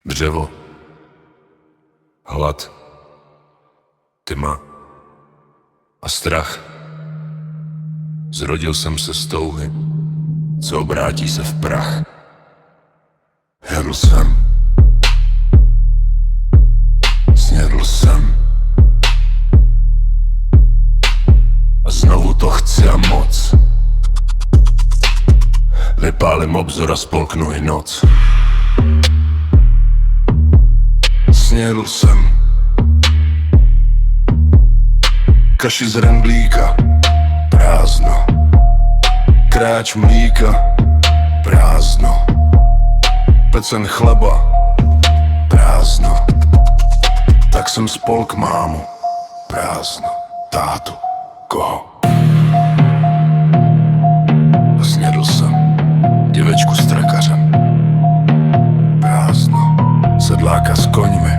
Dřevo, hlad, tma a strach. Zrodil jsem se z touhy, co obrátí se v prach. Jedl jsem, snědl jsem a znovu to chci a moc. Vypálím obzor a spolknu i noc. Snědl jsem kaši z rendlíka, prázdno. Kráč mlíka, prázdno. Pecen chleba, prázdno. Tak jsem spolk mámu, prázdno. Tátu, koho? A snědl jsem děvečku s trakařem, prázdno. Sedláka s koňmi,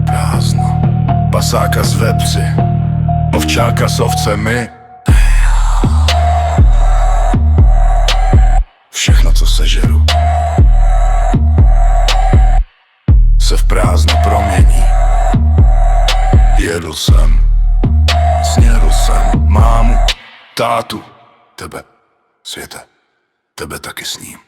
prázdno. Pasáka s vepři, ovčáka s ovcemi. Všechno, co sežeru, se v prázdno promění. Jedl jsem, snědl jsem mámu, tátu, tebe, světe, tebe taky sním.